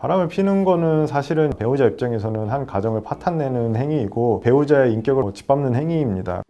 바람을 피는 거는 사실은 배우자 입장에서는 한 가정을 파탄내는 행위이고 배우자의 인격을 짓밟는 행위입니다.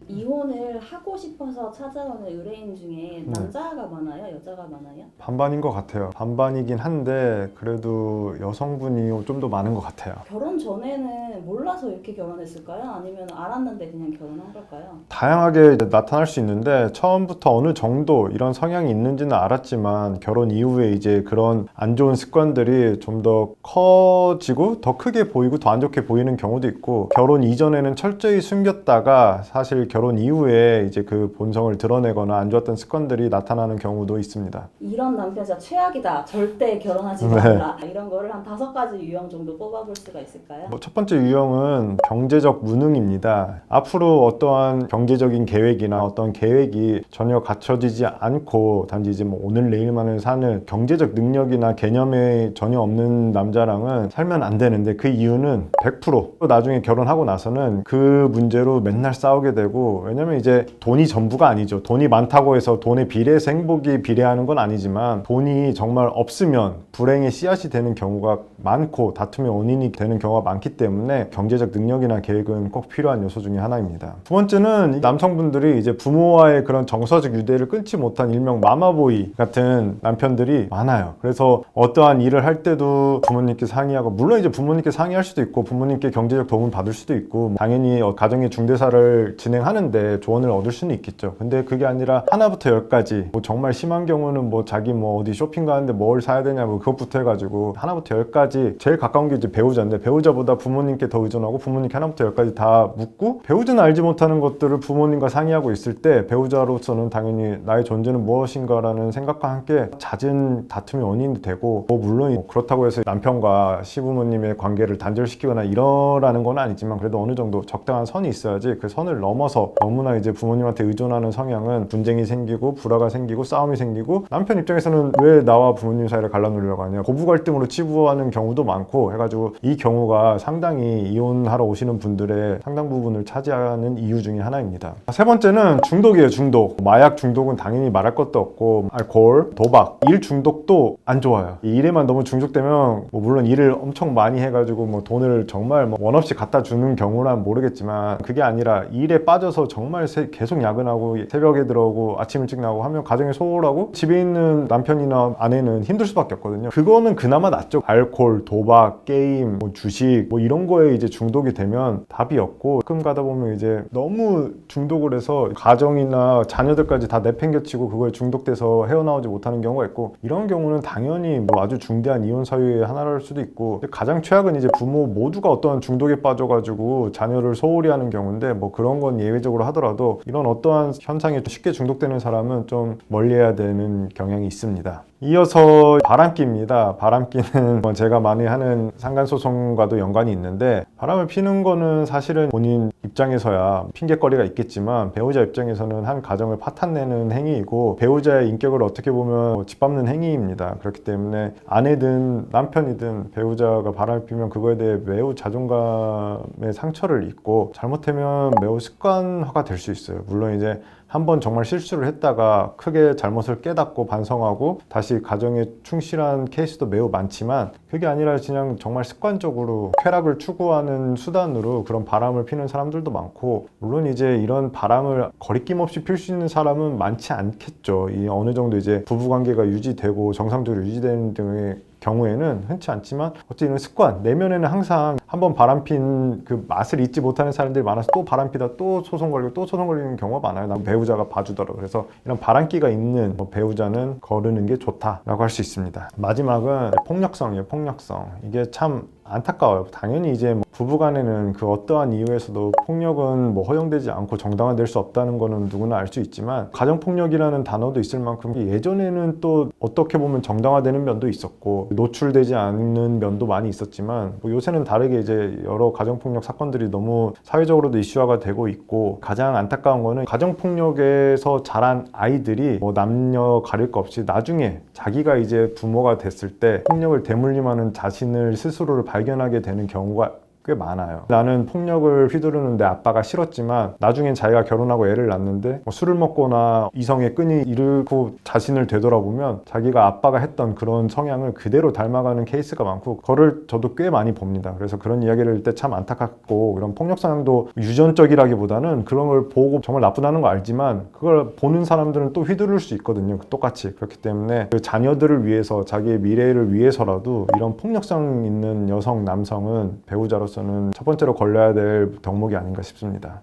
이혼을 하고 싶어서 찾아오는 의뢰인 중에 남자가 많아요? 여자가 많아요? 반반인 것 같아요. 반반이긴 한데 그래도 여성분이 좀 더 많은 것 같아요. 결혼 전에는 몰라서 이렇게 결혼했을까요? 아니면 알았는데 그냥 결혼한 걸까요? 다양하게 나타날 수 있는데 처음부터 어느 정도 이런 성향이 있는지는 알았지만 결혼 이후에 이제 그런 안 좋은 습관들이 좀 더 커지고 더 크게 보이고 더 안 좋게 보이는 경우도 있고 결혼 이전에는 철저히 숨겼다가 사실 결혼 이후에 이제 그 본성을 드러내거나 안 좋았던 습관들이 나타나는 경우도 있습니다. 이런 남편 진짜 최악이다. 절대 결혼하지 말라. 이런 거를 한 5가지 유형 정도 뽑아볼 수가 있을까요? 첫 번째 유형은 경제적 무능입니다. 앞으로 어떠한 경제적인 계획이나 어떤 계획이 전혀 갖춰지지 않고 단지 이제 뭐 오늘 내일만을 사는 경제적 능력이나 개념이 전혀 없는 남자랑은 살면 안 되는데 그 이유는 100% 나중에 결혼하고 나서는 그 문제로 맨날 싸우게 되고 왜냐면 이제 돈이 전부가 아니죠. 돈이 많다고 해서 돈에 비례해서 행복이 비례하는 건 아니지만 돈이 정말 없으면 불행의 씨앗이 되는 경우가 많고 다툼의 원인이 되는 경우가 많기 때문에 경제적 능력이나 계획은 꼭 필요한 요소 중에 하나입니다. 두 번째는 남성분들이 이제 부모와의 그런 정서적 유대를 끊지 못한 일명 마마보이 같은 남편들이 많아요. 그래서 어떠한 일을 할 때도 부모님께 상의하고 물론 이제 부모님께 상의할 수도 있고 부모님께 경제적 도움을 받을 수도 있고 당연히 가정의 중대사를 진행하는데 조언을 얻을 수는 있겠죠. 근데 그게 아니라 하나부터 10까지 뭐 정말 심한 경우는 뭐 자기 뭐 어디 쇼핑 가는데 뭘 사야 되냐 뭐 그것부터 해가지고 하나부터 10까지 제일 가까운 게 이제 배우자인데 배우자보다 부모님께 더 의존하고 부모님께 하나부터 10까지 다 묻고 배우자는 알지 못하는 것들을 부모님과 상의하고 있을 때 배우자로서는 당연히 나의 존재는 무엇인가라는 생각과 함께 잦은 다툼의 원인이 되고 뭐 물론 뭐 그렇다고 해서 남편과 시부모님의 관계를 단절시키거나 이러라는 건 아니지만 그래도 어느 정도 적당한 선이 있어야지 그 선을 넘어서 너무나 이제 부모님한테 의존하는 성향은 분쟁이 생기고 불화가 생기고 싸움이 생기고 남편 입장에서는 왜 나와 부모님 사이를 갈라놓으려고 하냐 고부 갈등으로 치부하는 경우도 많고 해가지고 이 경우가 상당히 이혼하러 오시는 분들의 상당 부분을 차지하는 이유 중에 하나입니다. 세 번째는 중독이에요. 중독. 마약 중독은 당연히 말할 것도 없고 알코올, 도박, 일 중독도 안 좋아요. 이 일에만 너무 중독되면 뭐 물론 일을 엄청 많이 해가지고 뭐 돈을 정말 뭐 원 없이 갖다 주는 경우란 모르겠지만 그게 아니라 일에 빠져서 정말 계속 야근하고 새벽에 들어오고 아침 일찍 나오고 하면 가정에 소홀하고 집에 있는 남편이나 아내는 힘들 수밖에 없거든요. 그거는 그나마 낫죠. 알코올, 도박, 게임, 뭐 주식 뭐 이런 거에 이제 중독이 되면 답이 없고 가끔 가다 보면 이제 너무 중독을 해서 가정이나 자녀들까지 다 내팽개치고 그거에 중독돼서 헤어나오지 못하는 경우가 있고 이런 경우는 당연히 뭐 아주 중대한 이혼 사유의 하나일 수도 있고 가장 최악은 이제 부모 모두가 어떠한 중독에 빠져가지고 자녀를 소홀히 하는 경우인데 뭐 그런 건 예외적으로 하더라도 이런 어떠한 현상에 쉽게 중독되는 사람은 좀 멀리해야 되는 경향이 있습니다. 이어서 바람기입니다. 바람기는 제가 많이 하는 상간소송과도 연관이 있는데 바람을 피는 거는 사실은 본인 입장에서야 핑계거리가 있겠지만 배우자 입장에서는 한 가정을 파탄내는 행위이고 배우자의 인격을 어떻게 보면 짓밟는 행위입니다. 그렇기 때문에 아내든 남편이든 배우자가 바람을 피면 그거에 대해 매우 자존감의 상처를 입고 잘못하면 매우 습관화가 될 수 있어요. 물론 이제 한번 정말 실수를 했다가 크게 잘못을 깨닫고 반성하고 다시 가정에 충실한 케이스도 매우 많지만 그게 아니라 그냥 정말 습관적으로 쾌락을 추구하는 수단으로 그런 바람을 피는 사람들도 많고 물론 이제 이런 바람을 거리낌 없이 필 수 있는 사람은 많지 않겠죠. 이 어느 정도 이제 부부관계가 유지되고 정상적으로 유지되는 등의 경우에는 흔치 않지만 어쨌든 이런 습관 내면에는 항상 한번 바람핀 그 맛을 잊지 못하는 사람들이 많아서 또 바람피다 또 소송 걸리고 또 소송 걸리는 경우가 많아요. 난 배우자가 봐주더라고요. 그래서 이런 바람기가 있는 배우자는 거르는 게 좋다라고 할 수 있습니다. 마지막은 폭력성이에요. 폭력성. 이게 참 안타까워요. 당연히 이제 부부간에는 그 어떠한 이유에서도 폭력은 뭐 허용되지 않고 정당화될 수 없다는 거는 누구나 알 수 있지만 가정폭력이라는 단어도 있을 만큼 예전에는 또 어떻게 보면 정당화되는 면도 있었고 노출되지 않는 면도 많이 있었지만 뭐 요새는 다르게 이제 여러 가정폭력 사건들이 너무 사회적으로도 이슈화가 되고 있고 가장 안타까운 거는 가정폭력에서 자란 아이들이 뭐 남녀 가릴 거 없이 나중에 자기가 이제 부모가 됐을 때 폭력을 대물림하는 자신을 스스로를 발견하게 되는 경우가 꽤 많아요. 나는 폭력을 휘두르는데 아빠가 싫었지만 나중엔 자기가 결혼하고 애를 낳는데 뭐 술을 먹거나 이성의 끈이 잃고 자신을 되돌아보면 자기가 아빠가 했던 그런 성향을 그대로 닮아가는 케이스가 많고 그거를 저도 꽤 많이 봅니다. 그래서 그런 이야기를 할 때 참 안타깝고 이런 폭력 성향도 유전적이라기보다는 그런 걸 보고 정말 나쁘다는 거 알지만 그걸 보는 사람들은 또 휘두를 수 있거든요. 똑같이. 그렇기 때문에 그 자녀들을 위해서 자기의 미래를 위해서라도 이런 폭력성 있는 여성, 남성은 배우자로서는 첫 번째로 걸려야 될 덕목이 아닌가 싶습니다.